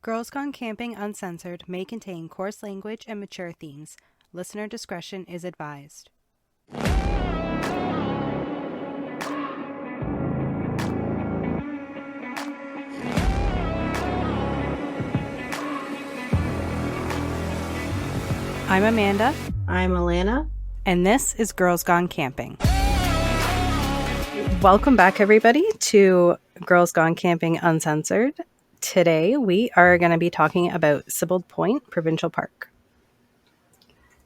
Girls Gone Camping Uncensored may contain coarse language and mature themes. Listener discretion is advised. I'm Amanda. I'm Alana. And this is Girls Gone Camping. Welcome back, everybody, to Girls Gone Camping Uncensored. Today, we are going to be talking about Sibbald Point Provincial Park.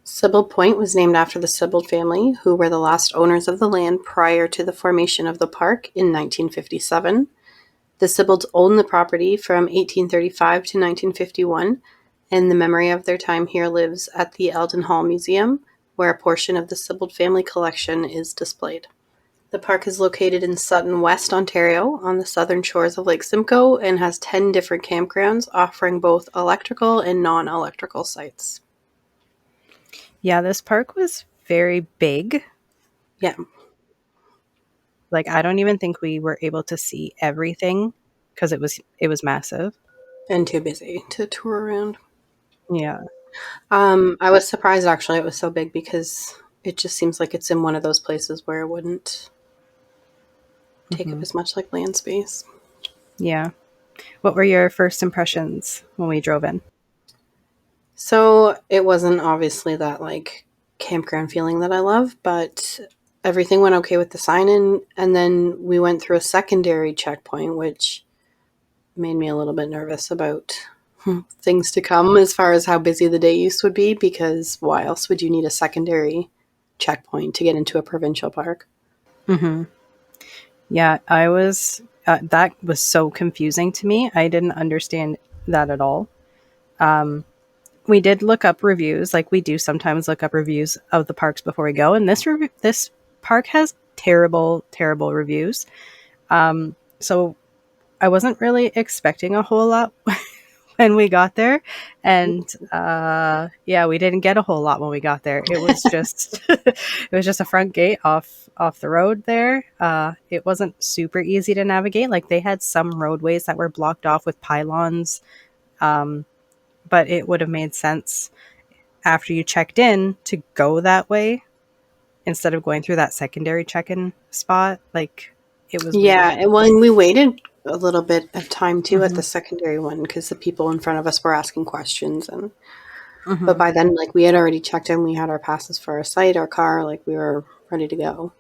Sibbald Point was named after the Sibbald family, who were the last owners of the land prior to the formation of the park in 1957. The Sibbalds owned the property from 1835 to 1951, and the memory of their time here lives at the Eldon Hall Museum, where a portion of the Sibbald family collection is displayed. The park is located in Sutton, West Ontario, on the southern shores of Lake Simcoe, and has 10 different campgrounds offering both electrical and non-electrical sites. Yeah, this park was very big. Yeah. Like, I don't even think we were able to see everything because it was massive. And too busy to tour around. Yeah. I was surprised, actually, it was so big because it just seems like it's in one of those places where it wouldn't take up as much like land space. Yeah. What were your first impressions when we drove in? So it wasn't obviously that like campground feeling that I love, but everything went okay with the sign-in, and then we went through a secondary checkpoint, which made me a little bit nervous about things to come as far as how busy the day use would be, because why else would you need a secondary checkpoint to get into a provincial park? Mm-hmm. Yeah, I was, that was so confusing to me. I didn't understand that at all. We did look up reviews, like we do sometimes look up reviews of the parks before we go, and this park has terrible reviews. So I wasn't really expecting a whole lot when we got there, and yeah, we didn't get a whole lot when we got there. It was just it was just a front gate off the road there. It wasn't super easy to navigate. Like, they had some roadways that were blocked off with pylons, but it would have made sense after you checked in to go that way instead of going through that secondary check-in spot. Like, it was Yeah, weird. and when we waited a little bit of time too at the secondary one, because the people in front of us were asking questions, and but by then, like, we had already checked in, we had our passes for our site, our car, like, we were ready to go.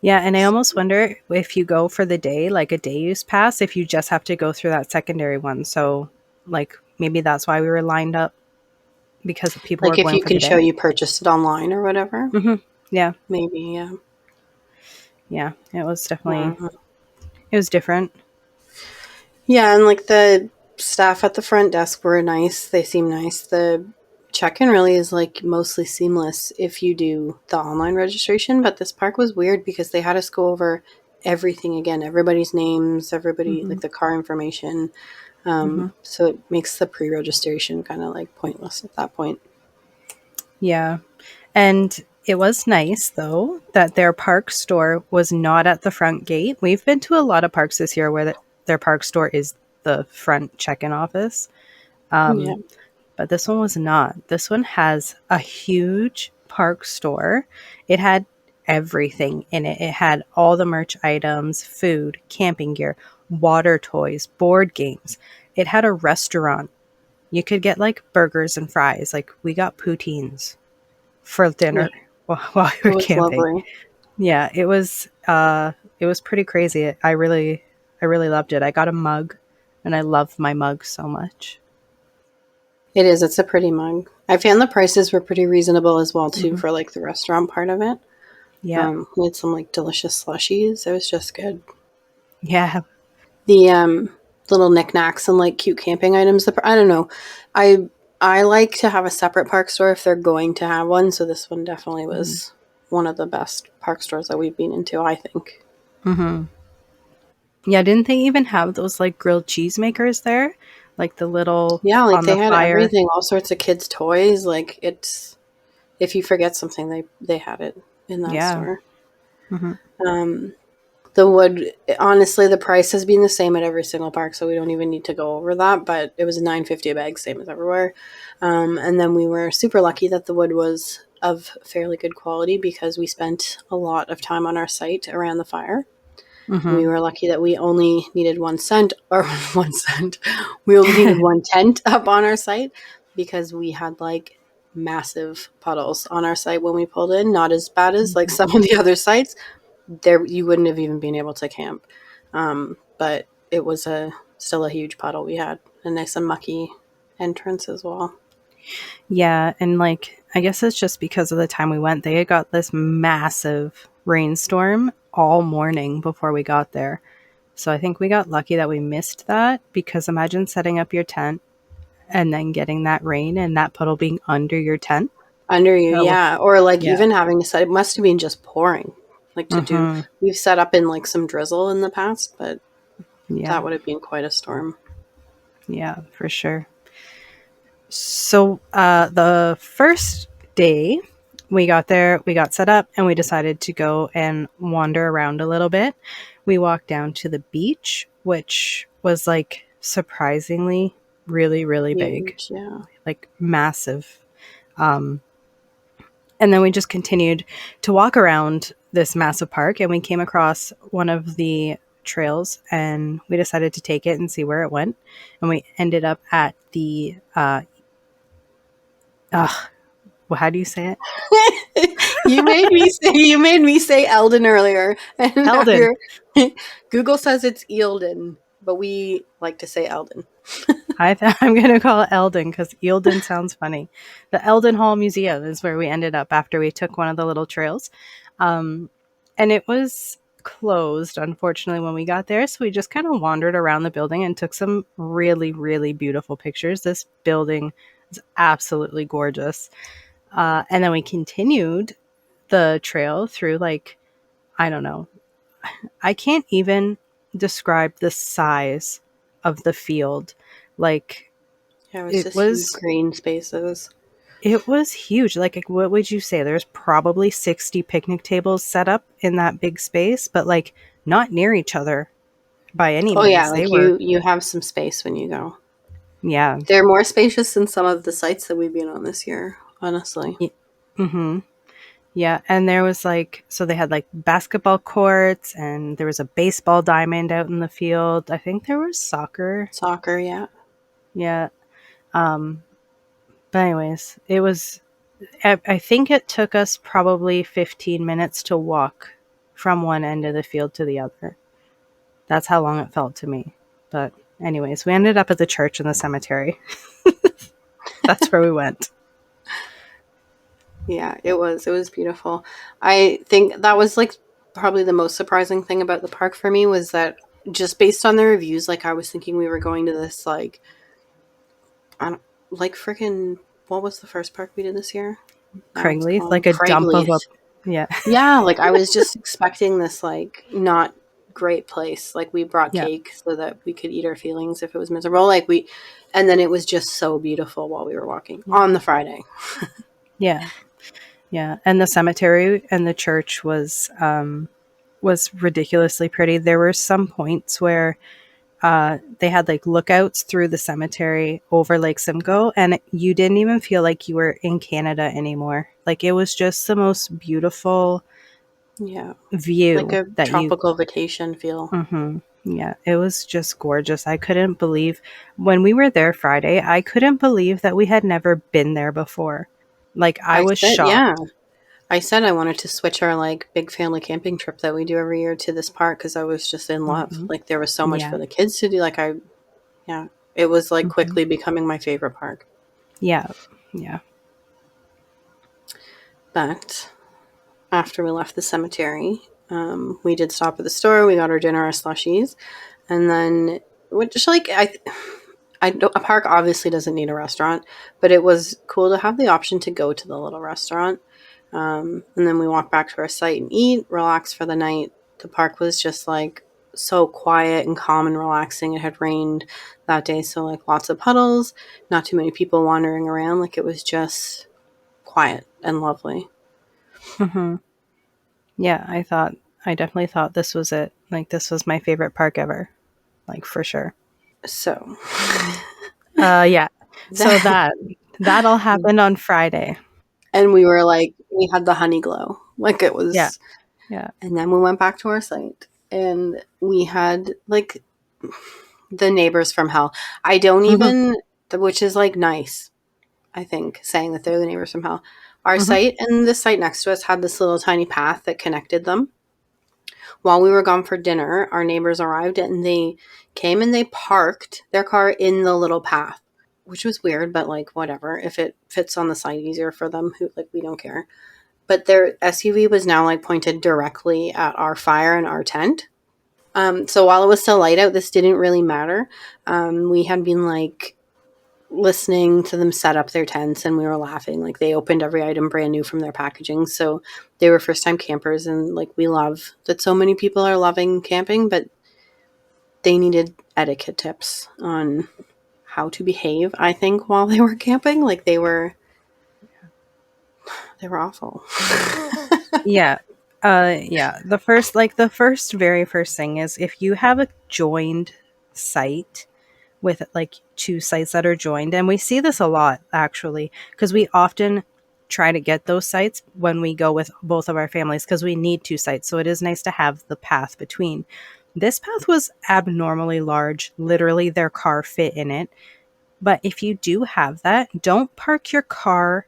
Yeah, and I almost wonder if you go for the day, like a day use pass, if you just have to go through that secondary one. So, like, maybe that's why we were lined up, because people were Like, if going you for the can show day. you purchased it online or whatever, Yeah, maybe, yeah. yeah, it was definitely, Mhm. it was different. Yeah, and like the staff at the front desk were nice. They seem nice. The check-in really is like mostly seamless if you do the online registration, but this park was weird because they had us go over everything again, everybody's names, everybody, like the car information. So it makes the pre-registration kind of like pointless at that point. Yeah, and it was nice, though, that their park store was not at the front gate. We've been to a lot of parks this year where their park store is the front check-in office. Yeah. But this one was not. This one has a huge park store. It had everything in it. It had all the merch items, food, camping gear, water toys, board games. It had a restaurant. You could get like burgers and fries. Like, we got poutines for dinner while we It were was camping. lovely. Yeah, it was pretty crazy. I really loved it. I got a mug, and I love my mug so much. It is. It's a pretty mug. I found the prices were pretty reasonable as well, too, for like the restaurant part of it. Yeah. We had some like delicious slushies. It was just good. Yeah. The little knickknacks and like cute camping items. I don't know. I like to have a separate park store if they're going to have one. So this one definitely was one of the best park stores that we've been into, I think. Yeah, didn't they even have those like grilled cheese makers there? Like the little Yeah, like on they the had fire. everything, all sorts of kids' toys. Like, it's, if you forget something, they had it in that Yeah. store. Um, The wood, honestly, the price has been the same at every single park, so we don't even need to go over that. But it was $9.50 a bag, same as everywhere. And then we were super lucky that the wood was of fairly good quality because we spent a lot of time on our site around the fire. We Mm-hmm. were lucky that we only needed 1 cent or 1 cent. We only needed one tent up on our site because we had like massive puddles on our site when we pulled in. Not as bad as like some of the other sites. There, you wouldn't have even been able to camp. But it was still a huge puddle. We had a nice and mucky entrance as well. Yeah, and like I guess it's just because of the time we went. They had got this massive rainstorm all morning before we got there. So I think we got lucky that we missed that because imagine setting up your tent and then getting that rain and that puddle being under your tent. Under you, That would, yeah. Or like yeah. even having to set, it must have been just pouring. Like to do, Mm-hmm. we've set up in like some drizzle in the past, but Yeah. that would have been quite a storm. Yeah, for sure. So the first day we got there, we got set up and we decided to go and wander around a little bit. We walked down to the beach, which was like surprisingly really, really big, Huge, yeah. like massive. Um, and then we just continued to walk around this massive park and we came across one of the trails and we decided to take it and see where it went. And we ended up at the, well, how do you say it? You made me say Eldon earlier, and now Eldon. you're Google says it's Eildon, but we like to say Eldon. I'm going to call it Eldon because Eildon sounds funny. The Eldon Hall Museum is where we ended up after we took one of the little trails. Um, and it was closed, unfortunately, when we got there. So we just kind of wandered around the building and took some really, really beautiful pictures. This building is absolutely gorgeous. And then we continued the trail through, like, I don't know, I can't even describe the size of the field. Like Yeah, it was it just huge was green spaces. it was huge. Like what would you say? There's probably 60 picnic tables set up in that big space, but like not near each other by any Oh yeah, means. They like were you have some space when you go. yeah. They're more spacious than some of the sites that we've been on this year, honestly. Mhm. Yeah, and there was like so they had like basketball courts and there was a baseball diamond out in the field. I think there was soccer. Soccer, yeah. Yeah. Um but anyways, it was I think it took us probably 15 minutes to walk from one end of the field to the other. That's how long it felt to me. But, anyways, we ended up at the church and the cemetery. That's where we went. Yeah, it was beautiful. I think that was like probably the most surprising thing about the park for me was that just based on the reviews, like I was thinking we were going to this like I don't like freaking what was the first park we did this year? Now it's Craigleith, gone. like a dump of a. Craigleith. Yeah. Yeah, like I was just expecting this like not great place. Like we brought Yeah. cake so that we could eat our feelings if it was miserable. And then it was just so beautiful while we were walking Yeah. on the Friday. Yeah. Yeah. And the cemetery and the church was ridiculously pretty. There were some points where they had like lookouts through the cemetery over Lake Simcoe, and you didn't even feel like you were in Canada anymore. Like it was just the most beautiful Yeah, like view a that you. tropical vacation feel. Hmm. Yeah, it was just gorgeous. I couldn't believe when we were there Friday, I couldn't believe that we had never been there before. Like I I was said, yeah. shocked. I said I wanted to switch our like big family camping trip that we do every year to this park because I was just in love. Hmm. Like there was so much Yeah. for the kids to do. Yeah, it was like Hmm. quickly becoming my favorite park. Yeah. Yeah. But after we left the cemetery, we did stop at the store. We got our dinner, our slushies, and then which like I don't, a park obviously doesn't need a restaurant, but it was cool to have the option to go to the little restaurant. And then we walked back to our site and eat, relax for the night. The park was just like so quiet and calm and relaxing. It had rained that day, so like lots of puddles, not too many people wandering around. Like it was just quiet and lovely. Hmm. Yeah, I definitely thought this was it. Like, this was my favorite park ever. Like, for sure. So Yeah. So that, that all happened on Friday. and we were like, we had the honey glow. Like it Yeah. was, Yeah. and then we went back to our site and we had like the neighbors from hell. I don't Mhm. even, which is like nice, I think, saying that they're the neighbors from hell. Our Mhm. site and the site next to us had this little tiny path that connected them. While we were gone for dinner, our neighbors arrived and they came and they parked their car in the little path, which was weird, but like whatever. If it fits on the site easier for them, who like we don't care. But their SUV was now like pointed directly at our fire and our tent. So while it was still light out, this didn't really matter. We had been like listening to them set up their tents and we were laughing. Like they opened every item brand new from their packaging. So they were first time campers and like we love that so many people are loving camping, but they needed etiquette tips on how to behave, I think, while they were camping. Like they were awful. Yeah. Yeah. The first, very first thing is if you have a joined site with like two sites that are joined, and we see this a lot actually, because we often try to get those sites when we go with both of our families because we need two sites. So it is nice to have the path between. This path was abnormally large. Literally, their car fit in it. But if you do have that, don't park your car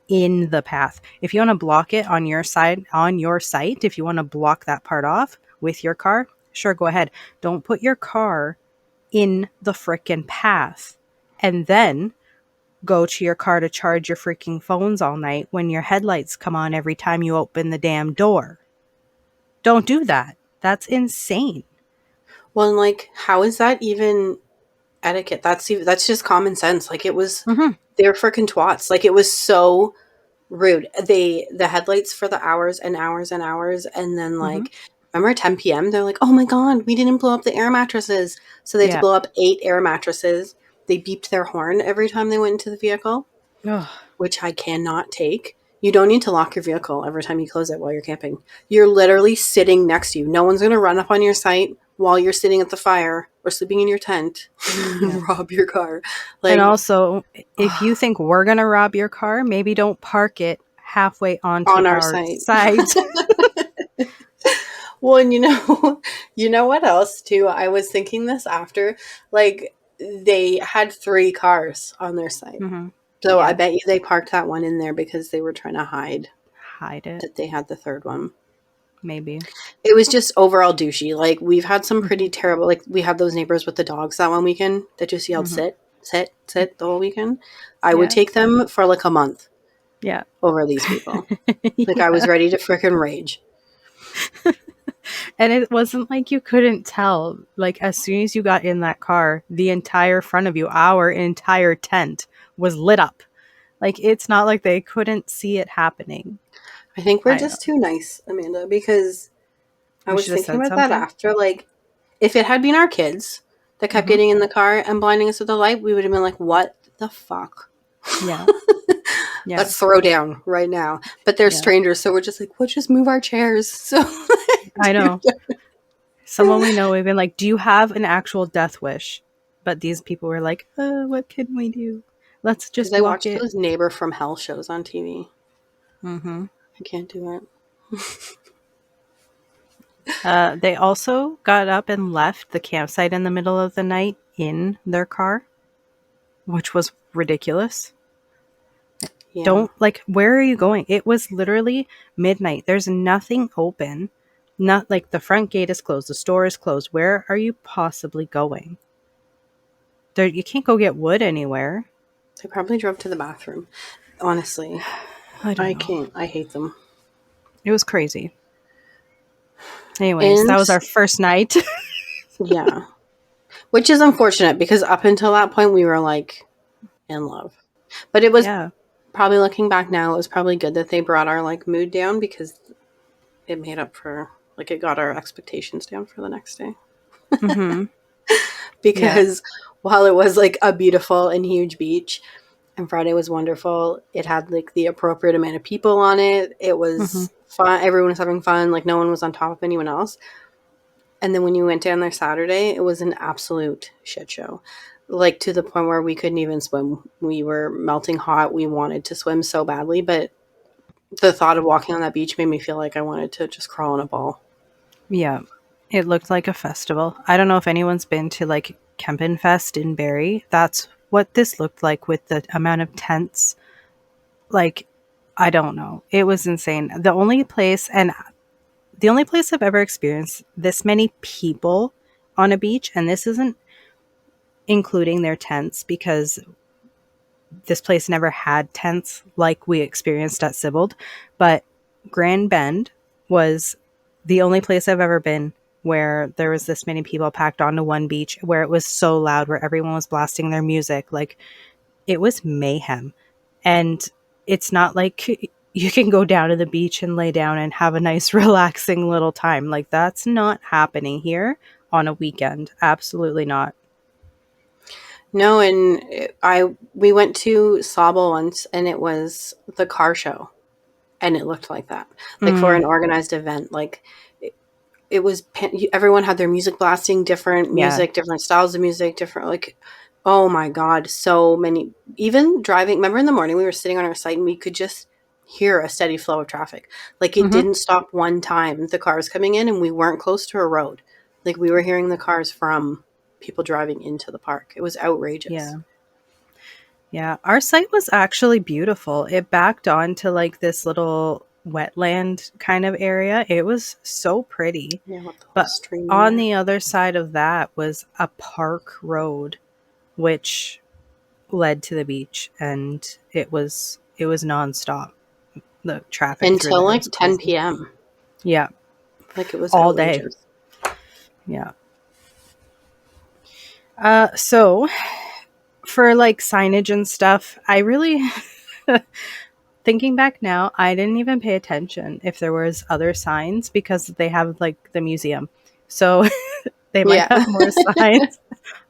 in the path. If you want to block it on your side, on your site, if you want to block that part off with your car, sure, go ahead. Don't put your car in the frickin' path and then go to your car to charge your freaking phones all night when your headlights come on every time you open the damn door. Don't do that. That's insane. Well, and like, how is that even etiquette? That's just common sense. Like it was, Mm-hmm. they're freaking twats. Like it was so rude. The headlights for the hours and hours and hours, and then Mm-hmm. like remember at 10 p.m. they're like, oh my god, we didn't blow up the air mattresses, so they had to Yeah. blow up 8 air mattresses. They beeped their horn every time they went into the vehicle, Ugh. which I cannot take. You don't need to lock your vehicle every time you close it while you're camping. You're literally sitting next to you. No one's going to run up on your site while you're sitting at the fire or sleeping in your tent Yeah. and rob your car. And Like, also, if you think we're going to rob your car, maybe don't park it halfway onto on our our site. side. Well, and you know what else too? I was thinking this after, like they had 3 cars on their site. Mm-hmm. So I Yeah. bet you they parked that one in there because they were trying to hide Hide it. that they had the third one. Maybe. It was just overall douchey. Like we've had some Mm-hmm. pretty terrible. Like we had those neighbors with the dogs that one weekend that just yelled Mm-hmm. sit, sit, sit the whole weekend. I would Yeah. take them for like a month Yeah. over these people. Like I was Yeah. ready to frickin' rage. And it wasn't like you couldn't tell. Like, as soon as you got in that car, the entire front of you, our entire tent, was lit up. Like, it's not like they couldn't see it happening. I think we're I just too nice, Amanda, because I We was should have thinking said about that something. after. Like if it had been our kids that kept Mm-hmm. getting in the car and blinding us with the light, we would have been like, what the fuck? Yeah. Yeah. Let's throw down right now. But they're Yeah. strangers, so we're just like, we'll just move our chairs. So, I dude, know. Someone we know, we've been like, do you have an actual death wish? But these people were like, what can we do? Let's because just I block watched it. those Neighbor from Hell shows on TV. Mm-hmm. I can't do it. They also got up and left the campsite in the middle of the night in their car, which was ridiculous. Yeah. Don't like, where are you going? It was literally midnight. There's nothing open. Not like the front gate is closed, the store is closed. Where are you possibly going? There, you can't go get wood anywhere. They probably drove to the bathroom. Honestly, I don't I know. can't. I hate them. It was crazy. Anyways, that And was our first night. yeah, which is unfortunate because up until that point we were like in love. But it was Yeah. probably looking back now, it was probably good that they brought our like mood down because it made up for like it got our expectations down for the next day. Mm-hmm. Yeah. Because while it was like a beautiful and huge beach, I And Friday was wonderful. It had like the appropriate amount of people on it. It Hmm. was fun. Everyone was having fun. Like no one was on top of anyone else. And then when you went down there Saturday, it was an absolute shit show. Like to the point where we couldn't even swim. We were melting hot. We wanted to swim so badly, but the thought of walking on that beach made me feel like I wanted to just crawl in a ball. Yeah. It looked like a festival. I don't know if anyone's been to like Kempenfest in Barrie. That's what this looked like with the amount of tents. Like, I don't know. It was insane. The only place I've ever experienced this many people on a beach, and this isn't including their tents because this place never had tents like we experienced at Sibbald, but Grand Bend was the only place I've ever been where there was this many people packed onto one beach, where it was so loud, where everyone was blasting their music. Like, it was mayhem. And it's not like you can go down to the beach and lay down and have a nice relaxing little time. Like, that's not happening here on a weekend. Absolutely not. No, and we went to Sibbald once, and it was the car show, and it looked like that, like for Mm, an organized event. Like it was, everyone had their music blasting, different yeah. music, different styles of music, different like. Oh my god, so many. Even driving, remember in the morning we were sitting on our site and we could just hear a steady flow of traffic. Like it Hmm. didn't stop one time. The cars coming in and we weren't close to a road. Like we were hearing the cars from people driving into the park. It was outrageous. Yeah. Yeah, our site was actually beautiful. It backed onto like this little wetland kind of area. It was so pretty. Yeah, with the little But stream in on there. the other side of that was a park road which led to the beach, and it was nonstop. The traffic through Until there like was 10 crazy. p.m. Yeah, Like it was all day. outrageous. Yeah. So for like signage and stuff, I really thinking back now, I didn't even pay attention if there was other signs because they have like the museum. So they might Yeah. have more signs.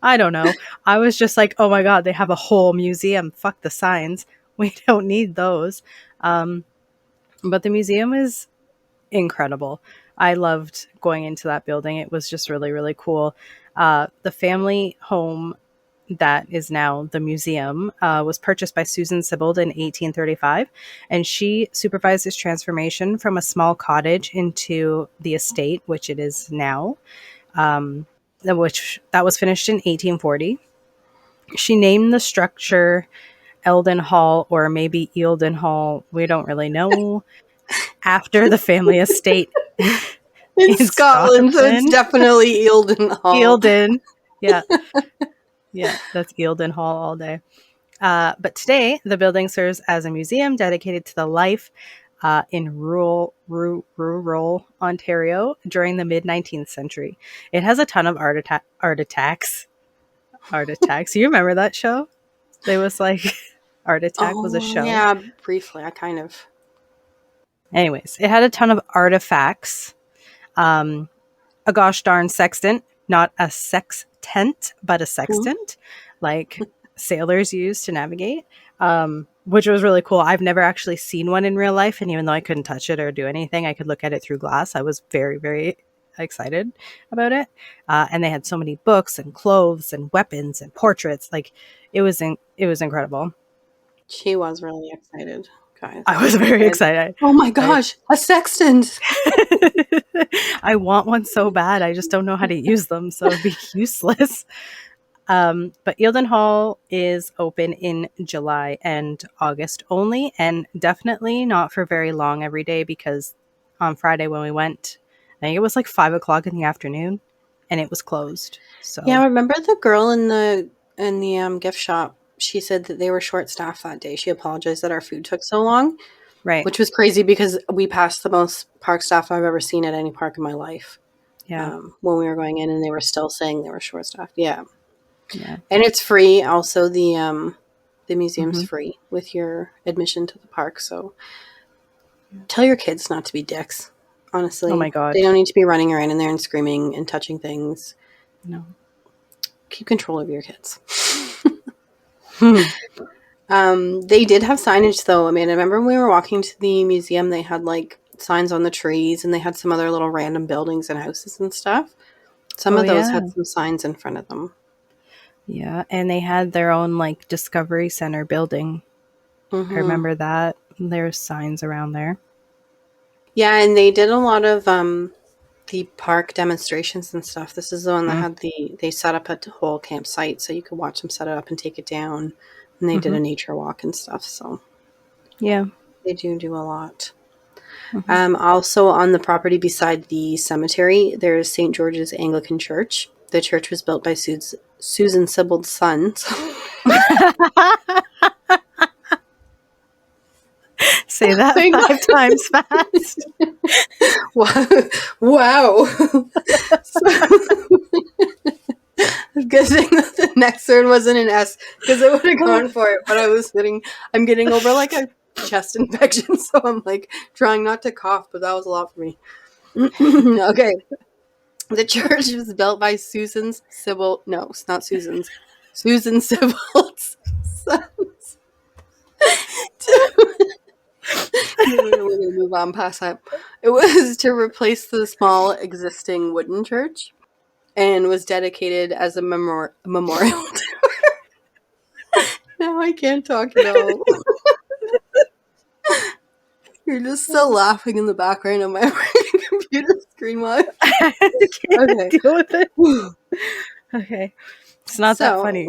I don't know. I was just like, "Oh my god, they have a whole museum. Fuck the signs. We don't need those." Um, but the museum is incredible. I loved going into that building. It was just really, really cool. The family home that is now the museum was purchased by Susan Sibbald in 1835, and she supervised its transformation from a small cottage into the estate, which it is now, which that was finished in 1840. She named the structure Eldon Hall, or maybe Eildon Hall, we don't really know, after the family estate In in Scotland, so it's Scotland. definitely Eildon Hall. Eildon. Yeah, yeah, that's Eildon Hall all day. But today, the building serves as a museum dedicated to the life in rural Ontario during the mid 19th century. It has a ton of art attacks. Art attacks. You remember that show? There was like Art Attack was a Oh, show. yeah, briefly. I kind of. Anyways, it had a ton of artifacts. Um, a gosh darn sextant, not a sextant, but a sextant, like sailors use to navigate, which was really cool. I've never actually seen one in real life, and even though I couldn't touch it or do anything, I could look at it through glass. I was very, very excited about it. And they had so many books and clothes and weapons and portraits. Like it was incredible. She was really excited, guys. I was very Said, excited. oh my I gosh, a sextant! I want one so bad. I just don't know how to use them, so it'd be useless. But Eildon Hall is open in July and August only, and definitely not for very long every day because on Friday when we went, I think it was like 5 o'clock in the afternoon, and it was closed. Yeah, So remember the girl in the gift shop? She said that they were short staffed that day. She apologized that our food took so long, right, which was crazy because we passed the most park staff I've ever seen at any park in my life yeah, when we were going in, and they were still saying they were short staffed. Yeah, yeah, and it's free. Also, the museum's hmm, free with your admission to the park. So tell your kids not to be dicks. oh my Honestly, god, they don't need to be running around in there and screaming and touching things. no. Keep control of your kids. They did have signage though. I mean, I remember when we were walking to the museum, they had like signs on the trees and they had some other little random buildings and houses and stuff. Some Oh of those yeah. had some signs in front of them. Yeah, and they had their own like Discovery Center building. I Hmm. remember that. There's signs around there. Yeah, and they did a lot of the park demonstrations and stuff. This is the one that Mm. had they set up a whole campsite so you could watch them set it up and take it down. And they did Hmm. a nature walk and stuff. So Yeah. they do a lot. Hmm. Also on the property beside the cemetery, there is St. George's Anglican Church. The church was built by Susan Sibbald's sons. Say that I 5 times fast. Wow. Wow. So, good thing that the next word wasn't an S because I would have gone for it. But I'm getting over like a chest infection. So I'm like trying not to cough, but that was a lot for me. Okay. The church was built by Susan's Sibbald. No, it's not Susan's. Susan Sibbald's sons. We're going to move on past that. It was to replace the small existing wooden church and was dedicated as a memorial. Now I can't talk at all. You're just still laughing in the background of my computer screen watch. I can't Okay. deal with it. Okay. It's not that So funny.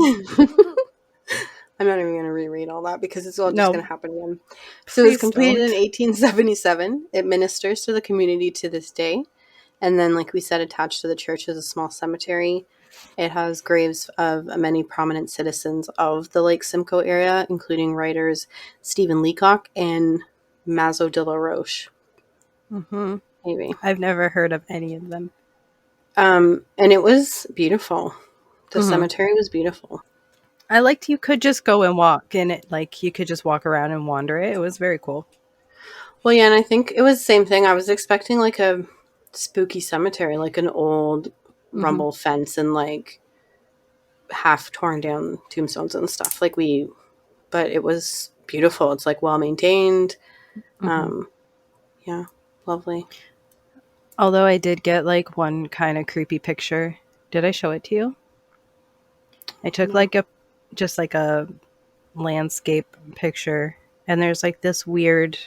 I'm not even going to reread all that because it's all just going No, to happen again. So it was please completed in don't. 1877. It ministers to the community to this day. And then, like we said, attached to the church is a small cemetery. It has graves of many prominent citizens of the Lake Simcoe area, including writers Stephen Leacock and Mazo de la Roche, Hmm. maybe. I've never heard of any of them. And it was beautiful. The Hmm. cemetery was beautiful. I liked you could just go and walk, and it like you could just walk around and wander it. It was very cool. Well, yeah, and I think it was the same thing. I was expecting like a spooky cemetery, like an old Hmm. rumble fence and like half torn down tombstones and stuff. But it was beautiful. It's like well maintained. Hmm. Um, yeah, lovely. Although I did get like one kind of creepy picture. Did I show it to you? I took No. like a just like a landscape picture, and there's like this weird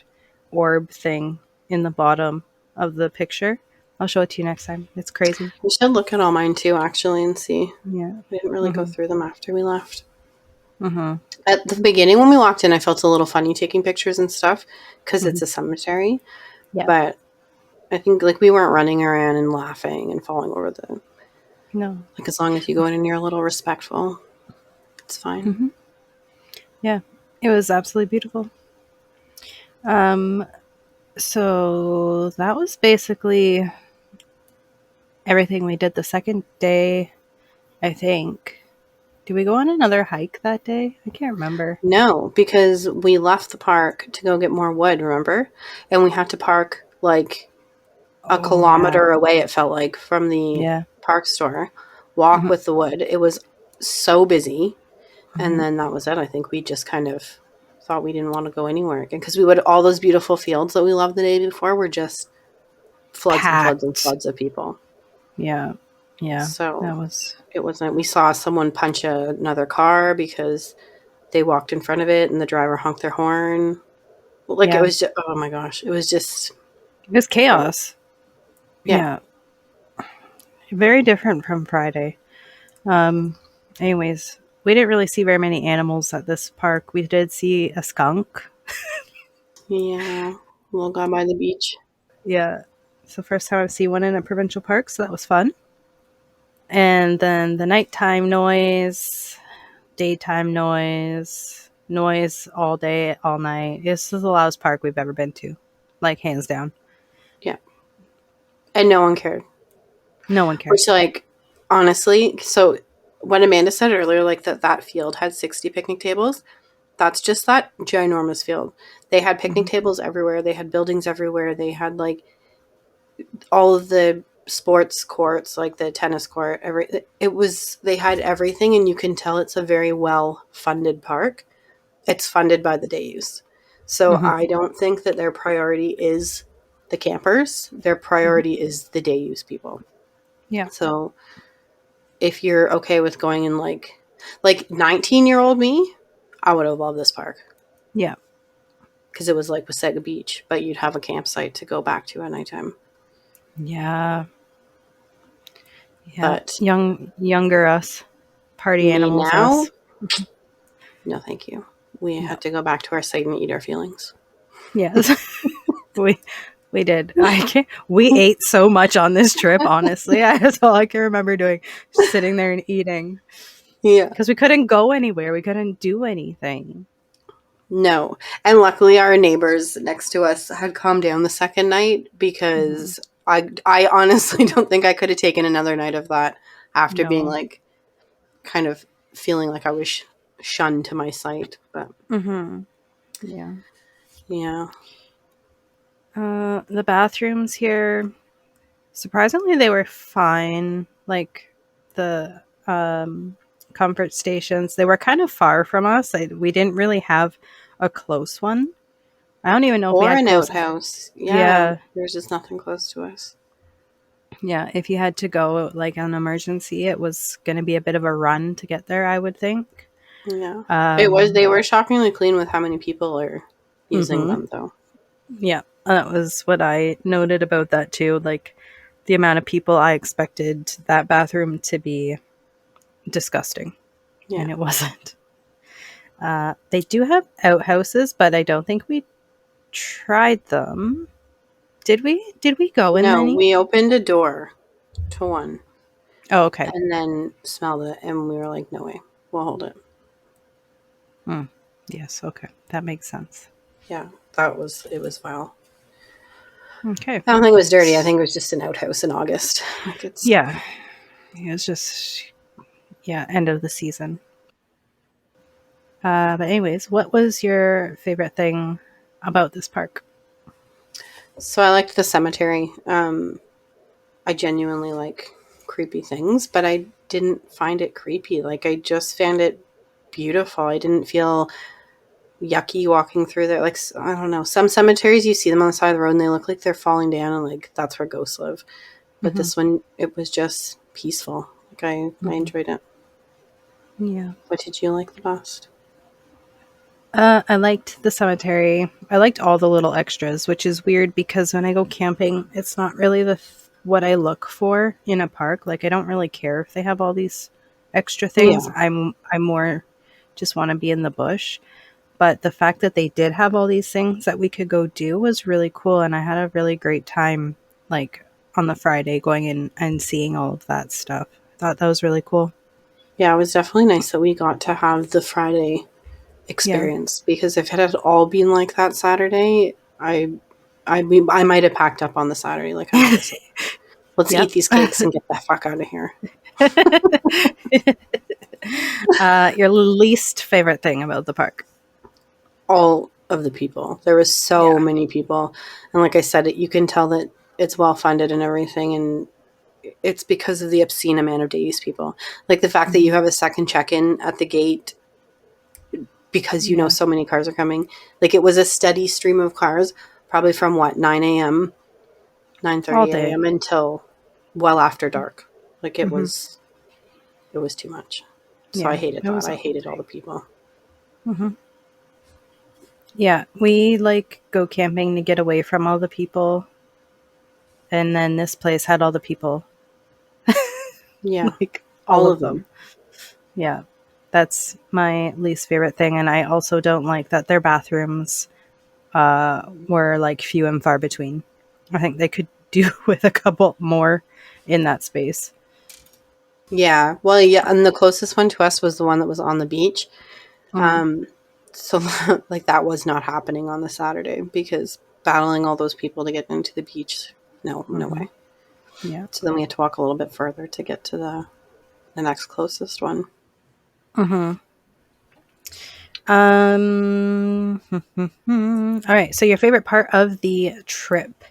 orb thing in the bottom of the picture. I'll show it to you next time. It's crazy. We should look at all mine too, actually, and see. Yeah. We didn't really go Mhm. through them after we left. Mhm. At the beginning, when we walked in, I felt a little funny taking pictures and stuff because it's Mhm. a cemetery. Yeah. But I think like we weren't running around and laughing and falling over the No. like as long as you go in and you're a little respectful, it's fine. Mhm. Yeah. It was absolutely beautiful. Um so that was basically everything we did the second day, I think. Did we go on another hike that day? I can't remember. No, because we left the park to go get more wood, remember? And we had to park like a Oh yeah. kilometer away, it felt like, from the Yeah. park store, walk Mhm. with the wood. It was so busy. And Mhm. then that was it. I think we just kind of thought we didn't want to go anywhere again because we would all those beautiful fields that we loved the day before were just floods and floods and Packed. floods of people. Yeah. Yeah. So That was it wasn't, we saw someone punch another car because they walked in front of it and the driver honked their horn. Like it yeah. was just, oh my gosh, it was just It was horrible. chaos. Yeah. Yeah. Very different from Friday. Um, anyways, we didn't really see very many animals at this park. We did see a skunk. Yeah. Little guy by the beach. Yeah. It's the first time I've seen one in a provincial park, so that was fun. And then the nighttime noise, daytime noise, noise all day, all night. This is the loudest park we've ever been to. Like, hands down. Yeah. And no one cared. No one cared. Which, like, honestly, so when Amanda said earlier, like, that field had 60 picnic tables, that's just that ginormous field. They had picnic Hmm. tables everywhere. They had buildings everywhere. They had, like, all of the sports courts, like the tennis court. They had everything, and you can tell it's a very well funded park. it's funded by the day use. So Mm-hmm. I don't think that their priority is the campers. Their Mm-hmm. priority is the day use people. Yeah. So if you're okay with going in like 19-year-old me, I would have loved this park Yeah. because it was like Wasaga Beach, but you'd have a campsite to go back to at nighttime. Yeah. Yeah. But Younger us, party me animals now, us. no, thank you. We No. had to go back to our site and eat our feelings. Yes. we we did. I can't. We ate so much on this trip. Honestly, that's all I can remember doing, sitting there and eating Yeah. because we couldn't go anywhere. We couldn't do anything. No. And luckily our neighbors next to us had calmed down the second night Hmm. because I honestly don't think I could have taken another night of that after being No. like kind of feeling like I was shunned to my site. But Hmm. Yeah. yeah. The bathrooms here, surprisingly, they were fine. Like the comfort stations, they were kind of far from us. We didn't really have a close one. I don't even know if we Or had an close. outhouse. Yeah. Yeah, There's just nothing close to us. yeah. If you had to go like an emergency, it was going to be a bit of a run to get there, I would think. Yeah. Um, They were shockingly clean with how many people are using hmm. them though. Yeah, that was what I noted about that too. Like the amount of people, I expected that bathroom to be disgusting, Yeah. and it wasn't. They do have outhouses, but I don't think we tried them. Did we? Did we go in No, any? we opened a door to one Oh, okay. and then smelled it and we were like, no way. We'll hold it. Hmm. Yes. Okay, that makes sense. Yeah. It was vile. Okay. I don't think it was dirty. I think it was just an outhouse in August. Like it's Yeah. It's just end of the season. But anyways, what was your favorite thing about this park? so I liked the cemetery. I genuinely like creepy things, but I didn't find it creepy. Like I just found it beautiful. I didn't feel yucky walking through there. Like I don't know, some cemeteries you see them on the side of the road and they look like they're falling down and like that's where ghosts live. But Hmm. this one, it was just peaceful. Like I Hmm. enjoyed it. Yeah. What did you like the best? I liked the cemetery. I liked all the little extras, which is weird because when I go camping, it's not really what I look for in a park. Like I don't really care if they have all these extra things. Yeah, I'm more just want to be in the bush. But the fact that they did have all these things that we could go do was really cool, and I had a really great time. Like on the Friday, going in and seeing all of that stuff. I thought that was really cool. yeah, it was definitely nice that we got to have the Friday Yeah. experience because if it had all been like that Saturday, I might have packed up on the Saturday. Like I'm really sorry. Let's eat Yep. these cakes and get the fuck out of here. Your least favorite thing about the park? All of the people. There was so Yeah. many people, and like I said, you can tell that it's well funded and everything, and it's because of the obscene amount of day use people. Like the fact that Hmm. you have a second check in at the gate because you know Yeah. so many cars are coming. Like it was a steady stream of cars, probably from what 9 a.m., nine All thirty day. a.m. until well after dark. Like Hmm. it was too much. So I Yeah. hated It that. was I all hated all day. the people. Hmm. Yeah. We like go camping to get away from all the people. And then this place had all the people, Yeah, like all all of of them. them. Yeah. That's my least favorite thing. And I also don't like that their bathrooms were like few and far between. I think they could do with a couple more in that space. Yeah. Well, yeah, and the closest one to us was the one that was on the beach. Mm-hmm. Um, so like that was not happening on the Saturday because battling all those people to get into the beach, no, no Mm-hmm. way. Yeah. So then we had to walk a little bit further to get to the next closest one. Mm-hmm. All right. So your favorite part of the trip?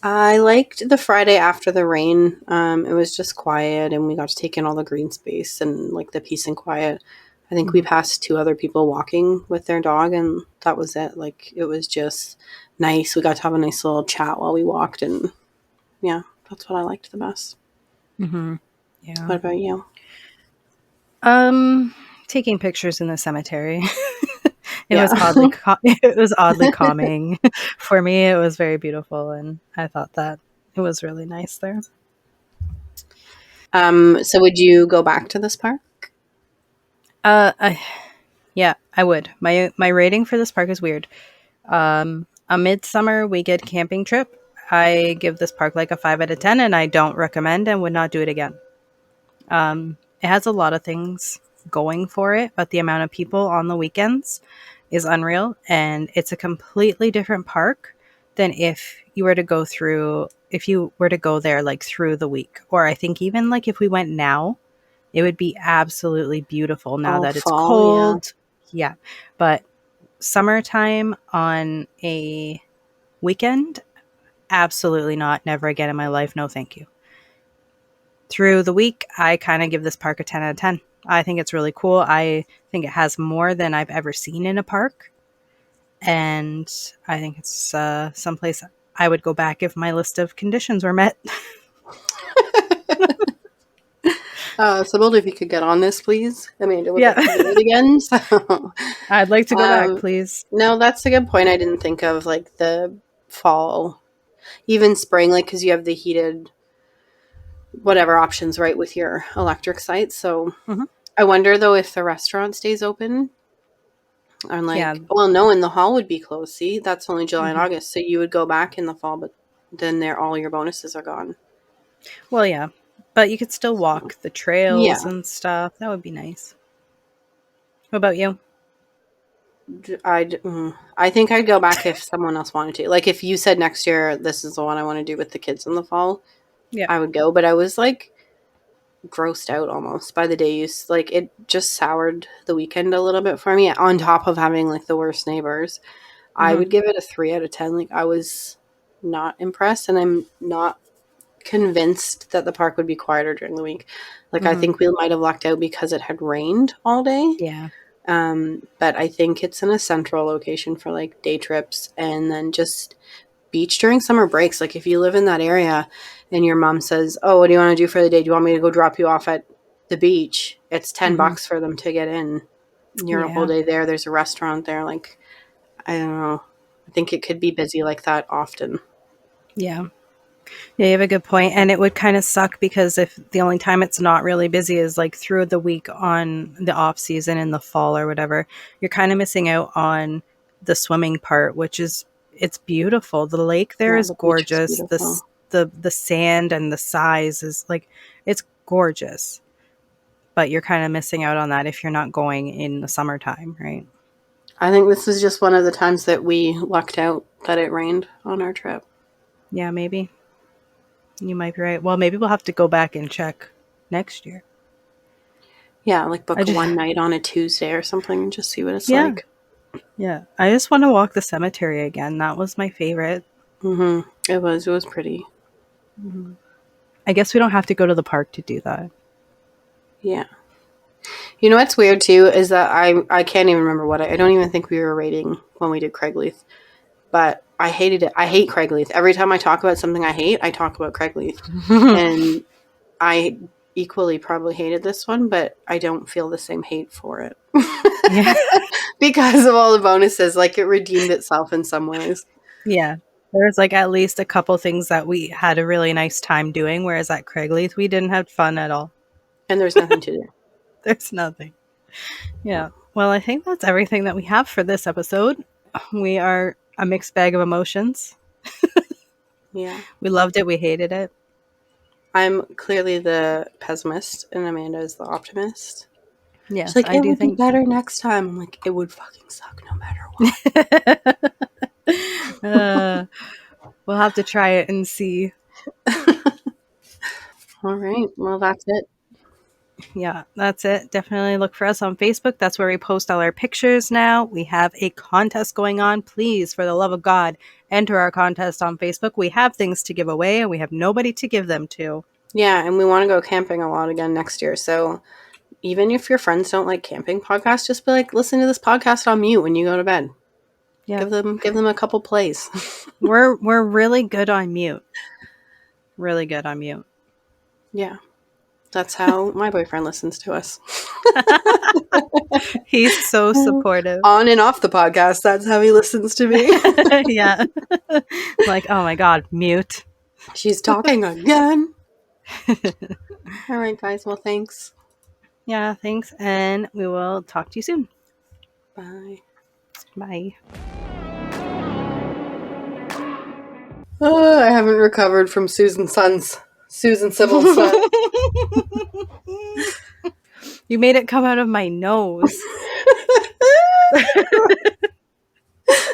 I liked the Friday after the rain. It was just quiet and we got to take in all the green space and like the peace and quiet. I think we Mhm. passed two other people walking with their dog, and that was it. Like, it was just nice. We got to have a nice little chat while we walked, and yeah, that's what I liked the best. Mhm. Yeah. What about you? Um, Taking pictures in the cemetery. It was Yeah. it was oddly calming for me. It was very beautiful, and I thought that it was really nice there. So would you go back to this park? I, yeah, I would. My rating for this park is weird. A midsummer weekend camping trip. I give this park like a 5 out of 10, and I don't recommend and would not do it again. It has a lot of things going for it, but the amount of people on the weekends is unreal, and it's a completely different park than if you were to go there like through the week, or I think even like if we went now, it would be absolutely beautiful now Oh, that it's fall, yeah. cold. Yeah, but summertime on a weekend, absolutely not. Never again in my life. No, thank you. Through the week, I kind of give this park a 10 out of 10. I think it's really cool. I think it has more than I've ever seen in a park. And I think it's someplace I would go back if my list of conditions were met. Sibbald, if you could get on this, please. Amanda would Yeah. like to do it again. So, I'd like to go back, um, please. no, that's a good point. I didn't think of like the fall, even spring, like because you have the heated whatever options right with your electric site. So Hmm. I wonder though if the restaurant stays open. And Yeah. like, well, no, and the hall would be closed. See, that's only July and Hmm. August, so you would go back in the fall, but then there all your bonuses are gone. Well, yeah. But you could still So walk the trails yeah, and stuff. That would be nice. What about you? I think I'd go back if someone else wanted to. Like if you said next year this is the one I want to do with the kids in the fall, Yeah. I would go. But I was like grossed out almost by the day use. Like it just soured the weekend a little bit for me. On top of having like the worst neighbors, I Hmm. would give it a 3 out of 10. Like I was not impressed, and I'm not convinced that the park would be quieter during the week. Like I Hmm. think we might have lucked out because it had rained all day. Yeah. But I think it's in a central location for like day trips and then just beach during summer breaks. Like if you live in that area and your mom says, "Oh, what do you want to do for the day? Do you want me to go drop you off at the beach?" It's ten Hmm. bucks for them to get in. You're a whole Yeah. day there. There's a restaurant there. Like I don't know. I think it could be busy like that often. Yeah. Yeah, you have a good point. And it would kind of suck because if the only time it's not really busy is like through the week on the off season in the fall or whatever, you're kind of missing out on the swimming part, which is it's beautiful. The lake there Yeah, is the beach is gorgeous. beautiful. The sand and the size is like it's gorgeous. But you're kind of missing out on that if you're not going in the summertime, right? I think this is just one of the times that we lucked out that it rained on our trip. Yeah, maybe. You might be right. Well, maybe we'll have to go back and check next year. Yeah, like I book just one night on a Tuesday or something and just see what it's yeah. like. Yeah, I just want to walk the cemetery again. That was my favorite. It was pretty. Mhm. I guess we don't have to go to the park to do that. Yeah. You know what's weird too is that I can't even remember what I don't even think we were rating when we did Craigleith, but I hated it. I hate Craigleith. Every time I talk about something I hate, I talk about Craigleith, and I equally probably hated this one, but I don't feel the same hate for it Yeah, because of all the bonuses. Like it redeemed itself in some ways, yeah. There's like at least a couple things that we had a really nice time doing, whereas at Craigleith we didn't have fun at all. and there's nothing to do. There's nothing. Yeah. Well, I think that's everything that we have for this episode. We are a mixed bag of emotions. Yeah. We loved it. We hated it. I'm clearly the pessimist, and Amanda is the optimist. She's Yes, like, I it do will be think. better next time. I'm like, it would fucking suck no matter what. uh, we'll have to try it and see. All right. Well, that's it. Yeah, that's it. Definitely look for us on Facebook. That's where we post all our pictures now. We have a contest going on. Please, for the love of God, enter our contest on Facebook. We have things to give away and we have nobody to give them to. Yeah, and we want to go camping a lot again next year. So even if your friends don't like camping podcasts, just be like, listen to this podcast on mute when you go to bed. Yeah. Give them a couple plays. We're really good on mute. Really good on mute. Yeah. That's how my boyfriend listens to us. He's so supportive. On and off the podcast, that's how he listens to me. Yeah. Like, oh my God, mute. She's talking again. All right, guys. Well, thanks. Yeah, thanks. And we will talk to you soon. Bye. Bye. Oh, I haven't recovered from Susan Sibbald's son. You made it come out of my nose.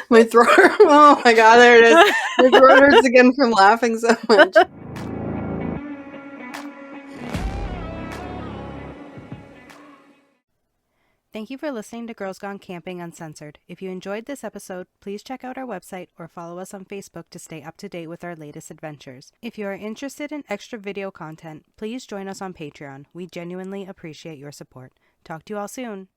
My throat. Oh my God, there it is. My throat hurts again from laughing so much. Thank you for listening to Girls Gone Camping Uncensored. If you enjoyed this episode, please check out our website or follow us on Facebook to stay up to date with our latest adventures. If you are interested in extra video content, please join us on Patreon. We genuinely appreciate your support. Talk to you all soon.